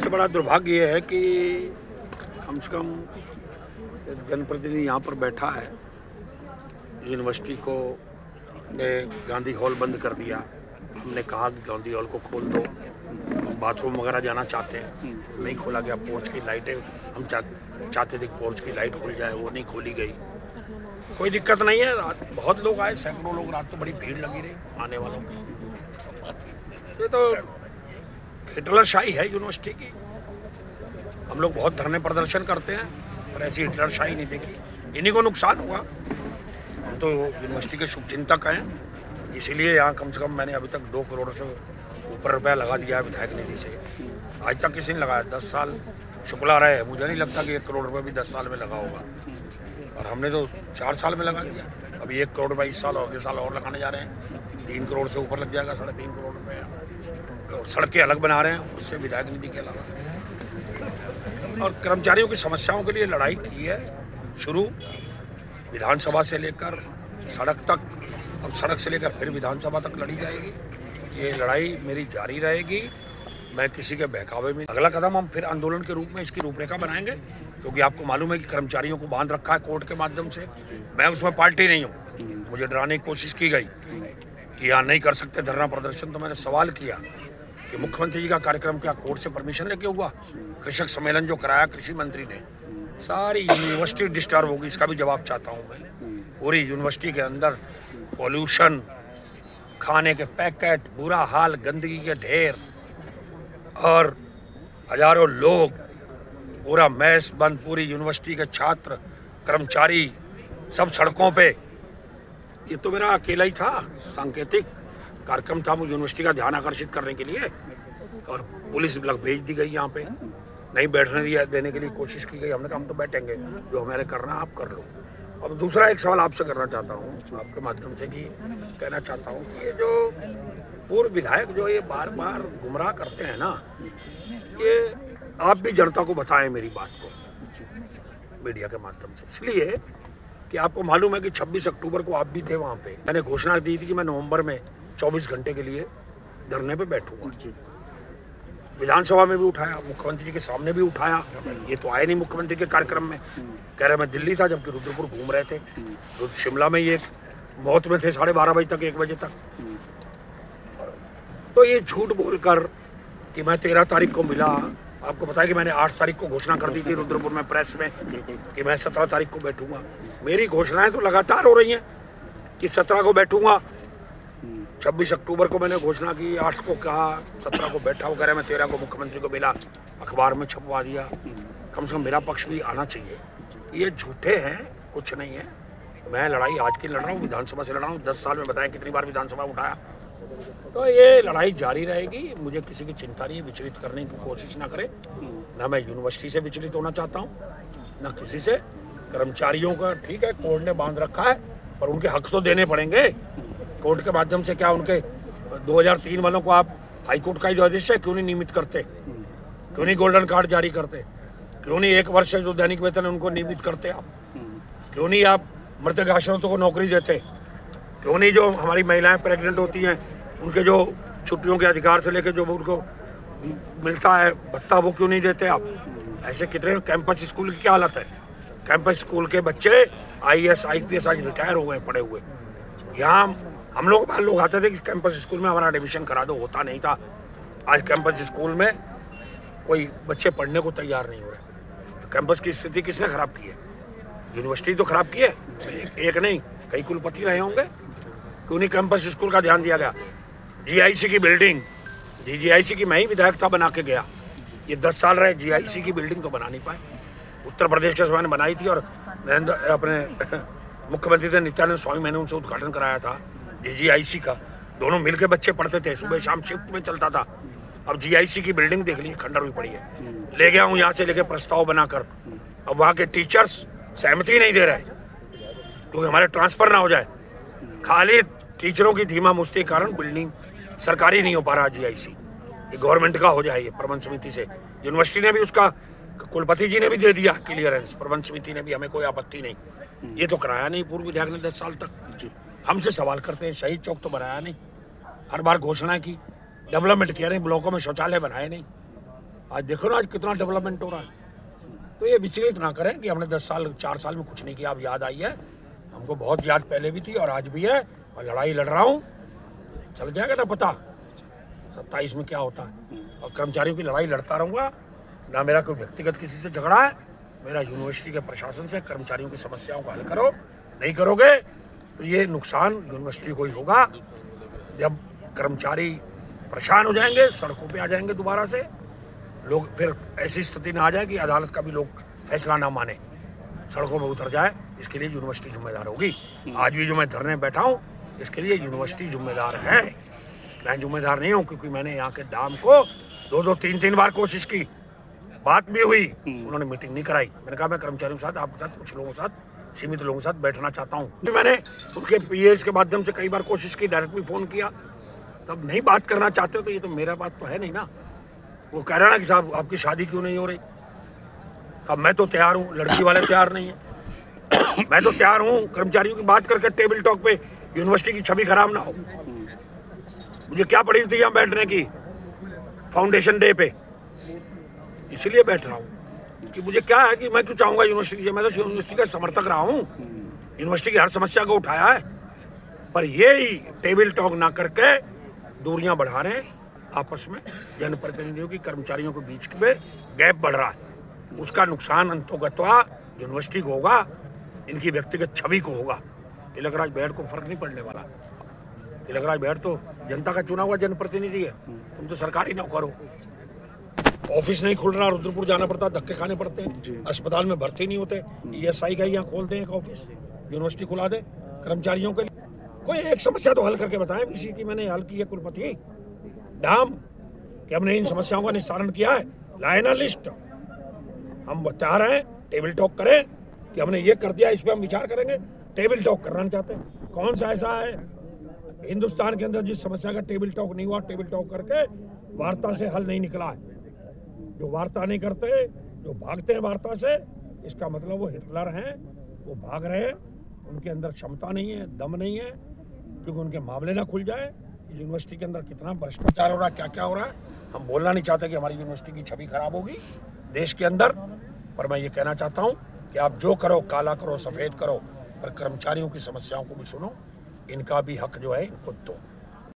सबसे बड़ा दुर्भाग्य ये है कि कम से कम जनप्रतिनिधि यहाँ पर बैठा है, यूनिवर्सिटी को ने गांधी हॉल बंद कर दिया। हमने कहा कि गांधी हॉल को खोल दो, बाथरूम वगैरह जाना चाहते हैं, नहीं खोला गया। पोर्च की लाइटें हम चाहते थे पोर्च की लाइट खुल जाए, वो नहीं खोली गई। कोई दिक्कत नहीं है, रात बहुत लोग आए, सैकड़ों लोग, रात तो बड़ी भीड़ लगी रही आने वालों की। ये तो हिटलरशाही है यूनिवर्सिटी की। हम लोग बहुत धरने प्रदर्शन करते हैं और ऐसी हिटलरशाही नहीं देखी, इन्हीं को नुकसान हुआ। हम तो यूनिवर्सिटी के शुभचिंतक हैं, इसीलिए यहाँ कम से कम मैंने अभी तक 2 करोड़ से ऊपर रुपया लगा दिया है विधायक निधि से। आज तक किसी ने लगाया, 10 साल शुक्ला रहे, मुझे नहीं लगता कि 1 करोड़ रुपये भी 10 साल में लगा होगा, और हमने तो 4 साल में लगा दिया। अभी 1 करोड़ रुपये इस साल और 2 साल और लगाने जा रहे हैं, 3 करोड़ से ऊपर लग जाएगा, 3.5 करोड़ रुपये। और सड़कें अलग बना रहे हैं उससे विधायक निधि के अलावा। और कर्मचारियों की समस्याओं के लिए लड़ाई की है शुरू, विधानसभा से लेकर सड़क तक, अब सड़क से लेकर फिर विधानसभा तक लड़ी जाएगी। ये लड़ाई मेरी जारी रहेगी, मैं किसी के बहकावे में। अगला कदम हम फिर आंदोलन के रूप में इसकी रूपरेखा बनाएंगे, क्योंकि आपको मालूम है कि कर्मचारियों को बांध रखा है कोर्ट के माध्यम से। मैं उसमें पार्टी नहीं हूँ, मुझे डराने की कोशिश की गई कि यहाँ नहीं कर सकते धरना प्रदर्शन। तो मैंने सवाल किया कि मुख्यमंत्री जी का कार्यक्रम क्या कोर्ट से परमिशन लेके हुआ? कृषक सम्मेलन जो कराया कृषि मंत्री ने, सारी यूनिवर्सिटी डिस्टर्ब होगी, इसका भी जवाब चाहता हूँ मैं। पूरी यूनिवर्सिटी के अंदर पॉल्यूशन, खाने के पैकेट, बुरा हाल, गंदगी के ढेर और हजारों लोग, पूरा मैस बंद, पूरी यूनिवर्सिटी के छात्र कर्मचारी सब सड़कों पे। ये तो मेरा अकेला ही था, सांकेतिक कार्यक्रम था, मुझे यूनिवर्सिटी का ध्यान आकर्षित करने के लिए, और पुलिस लग भेज दी गई यहाँ पे, नहीं बैठने दिया, देने के लिए कोशिश की गई। हमने कहा हम तो बैठेंगे, जो हमारे करना आप कर लो। अब दूसरा एक सवाल आपसे करना चाहता हूँ, आपके माध्यम से, कि कहना चाहता हूँ कि ये जो पूर्व विधायक जो ये बार बार गुमराह करते हैं ना, ये आप भी जनता को बताएं मेरी बात को मीडिया के माध्यम से, इसलिए कि आपको मालूम है कि 26 अक्टूबर को आप भी थे वहाँ पे। मैंने घोषणा दी थी कि मैं नवंबर में 24 घंटे के लिए धरने पे बैठूंगा। विधानसभा में भी उठाया, मुख्यमंत्री जी के सामने भी उठाया, ये तो आए नहीं मुख्यमंत्री के कार्यक्रम में। कह रहे मैं दिल्ली था, जबकि रुद्रपुर घूम रहे थे। शिमला में ये मौत में थे 12:30 बजे तक, 1 बजे तक। तो ये झूठ बोलकर कि मैं 13 तारीख को मिला, आपको पता है कि मैंने 8 तारीख को घोषणा कर दी थी रुद्रपुर में प्रेस में कि मैं 17 तारीख को बैठूंगा। मेरी घोषणाएं तो लगातार हो रही हैं कि 17 को बैठूंगा। 26 अक्टूबर को मैंने घोषणा की, 8 को कहा, 17 को बैठा। वो कह रहे मैं 13 को मुख्यमंत्री को मिला, अखबार में छपवा दिया। कम से कम मेरा पक्ष भी आना चाहिए। ये झूठे हैं, कुछ नहीं है। मैं लड़ाई आज की लड़ रहा हूँ, विधानसभा से लड़ रहा हूँ। 10 साल में बताएं कितनी बार विधानसभा उठाया। तो ये लड़ाई जारी रहेगी, मुझे किसी की चिंता नहीं है, विचलित करने की कोशिश ना करे। ना मैं यूनिवर्सिटी से विचलित होना चाहता हूँ, ना किसी से। कर्मचारियों का ठीक है, कोर्ट ने बांध रखा है, पर उनके हक तो देने पड़ेंगे कोर्ट के माध्यम से। क्या उनके 2003 वालों को आप हाईकोर्ट का ही जो आदेश है क्यों नहीं नियमित करते? क्यों नहीं गोल्डन कार्ड जारी करते? क्यों नहीं 1 वर्ष से जो दैनिक वेतन है उनको नियमित करते आप? क्यों नहीं आप मृतक आश्रितों को नौकरी देते? क्यों नहीं जो हमारी महिलाएं प्रेग्नेंट होती हैं उनके जो छुट्टियों के अधिकार से लेकर जो उनको मिलता है भत्ता, वो क्यों नहीं देते आप? ऐसे कितने कैंपस स्कूल की क्या हालत है? कैंपस स्कूल के बच्चे IAS IPS आज रिटायर हो गए पड़े हुए। यहाँ हम लोग आते थे कि कैंपस स्कूल में हमारा एडमिशन करा दो, होता नहीं था। आज कैंपस स्कूल में कोई बच्चे पढ़ने को तैयार नहीं हो रहे। कैंपस की स्थिति किसने खराब की है? यूनिवर्सिटी तो खराब की है, एक नहीं कई कुलपति रहे होंगे। क्यों नहीं कैंपस स्कूल का ध्यान दिया गया? GIC की बिल्डिंग, GIC की मैं ही विधायक था, बना के गया। ये 10 साल रहे, GIC की बिल्डिंग तो बना नहीं पाए। उत्तर प्रदेश के समय बनाई थी, और नरेंद्र अपने मुख्यमंत्री थे नित्यानंद स्वामी, मैंने उनसे उद्घाटन कराया था GIC का। दोनों मिलकर बच्चे पढ़ते थे, सुबह शाम शिफ्ट में चलता था। अब GIC की बिल्डिंग देख ली, खंडर हुई पड़ी है। ले गया हूँ यहाँ से लेके प्रस्ताव बनाकर, अब वहाँ के टीचर्स सहमति नहीं दे रहे क्योंकि हमारे ट्रांसफर ना हो जाए। खाली टीचरों की धीमा मुस्ती के कारण बिल्डिंग सरकारी नहीं हो पा रहा GIC, ये गवर्नमेंट का हो जाए। ये प्रबंध समिति से, यूनिवर्सिटी ने भी उसका, कुलपति जी ने भी दे दिया क्लियरेंस, प्रबंध समिति ने भी, हमें कोई आपत्ति नहीं। ये तो कराया नहीं पूर्व विधायक ने 10 साल तक। हमसे सवाल करते हैं, शहीद चौक तो बनाया नहीं, हर बार घोषणा की, डेवलपमेंट किया नहीं, ब्लॉकों में शौचालय बनाए नहीं। आज देखो ना आज कितना डेवलपमेंट हो रहा है। तो ये विचलित ना करें कि हमने 10 साल 4 साल में कुछ नहीं किया। अब याद आई है, हमको बहुत याद पहले भी थी और आज भी है, और लड़ाई लड़ रहा हूँ, चल जाएगा ना पता 27 में क्या होता है। और कर्मचारियों की लड़ाई लड़ता रहूँगा, ना मेरा कोई व्यक्तिगत किसी से झगड़ा है, मेरा यूनिवर्सिटी के प्रशासन से कर्मचारियों की समस्याओं को हल करो। नहीं करोगे तो ये नुकसान यूनिवर्सिटी को ही होगा। जब कर्मचारी परेशान हो जाएंगे, सड़कों पे आ जाएंगे दोबारा से, लोग फिर ऐसी स्थिति में आ जाए कि अदालत का भी लोग फैसला ना माने, सड़कों में उतर जाए, इसके लिए यूनिवर्सिटी जिम्मेदार होगी। आज भी जो मैं धरने बैठा हूँ इसके लिए यूनिवर्सिटी जिम्मेदार है, मैं जिम्मेदार नहीं हूँ, क्योंकि मैंने यहाँ के डाम को 2-2, 3-3 बार कोशिश की, बात भी हुई, उन्होंने मीटिंग नहीं कराई। मैंने कहा मैं कर्मचारियों के साथ, आपके साथ, कुछ लोगों के साथ, सीमित लोगों के साथ बैठना चाहता हूँ। मैंने उनके पीएस के माध्यम से कई बार कोशिश की, डायरेक्ट भी फोन किया, तब नहीं बात करना चाहते हो तो ये तो मेरा बात तो है नहीं ना। वो कह रहा ना कि साहब आपकी शादी क्यों नहीं हो रही। अब मैं तो तैयार हूँ, लड़की वाले तैयार नहीं है। मैं तो तैयार हूँ कर्मचारियों की बात करके टेबल टॉक पे, यूनिवर्सिटी की छवि खराब ना हो। मुझे क्या पड़ी थी यहाँ बैठने की फाउंडेशन डे पे, इसलिए बैठ रहा हूँ कि मुझे क्या है कि मैं क्यों चाहूँगा यूनिवर्सिटी से। मैं तो यूनिवर्सिटी का समर्थक रहा हूँ, यूनिवर्सिटी की हर समस्या को उठाया है, पर ये ही टेबल टॉक ना करके दूरियां बढ़ा रहे हैं आपस में। जनप्रतिनिधियों की कर्मचारियों के बीच में गैप बढ़ रहा है, उसका नुकसान अंतोगत्वा यूनिवर्सिटी को होगा, इनकी व्यक्तिगत छवि को होगा। तिलकराज बैठ को फर्क नहीं पड़ने वाला। तिलकराज बैठ तो जनता का चुना हुआ जनप्रतिनिधि है, तुम तो सरकारी नौकर हो। ऑफिस नहीं खुल रहा, रुद्रपुर जाना पड़ता, धक्के खाने पड़ते हैं, अस्पताल में भर्ती नहीं होते। ESI का यहाँ खोल दें एक ऑफिस, यूनिवर्सिटी खुला दे कर्मचारियों के लिए। कोई एक समस्या तो हल करके बताएं। इसी की मैंने हल की है कुलपति डाम कि हमने इन समस्याओं का निस्तारण किया है, लाए ना लिस्ट। हम बता रहे हैं टेबल टॉक करें कि हमने ये कर दिया, इस पर हम विचार करेंगे। टेबल टॉक करना चाहते हैं, कौन सा ऐसा है हिंदुस्तान के अंदर जिस समस्या का टेबल टॉक नहीं हुआ, टेबल टॉक करके वार्ता से हल नहीं निकला है। जो वार्ता नहीं करते, जो भागते हैं वार्ता से, इसका मतलब वो हिटलर हैं, वो भाग रहे हैं, उनके अंदर क्षमता नहीं है, दम नहीं है, क्योंकि उनके मामले ना खुल जाए। यूनिवर्सिटी के अंदर कितना भ्रष्टाचार हो रहा है, क्या क्या हो रहा है, हम बोलना नहीं चाहते कि हमारी यूनिवर्सिटी की छवि खराब होगी देश के अंदर। पर मैं ये कहना चाहता हूँ कि आप जो करो, काला करो, सफ़ेद करो, पर कर्मचारियों की समस्याओं को भी सुनो, इनका भी हक जो है इनको दो।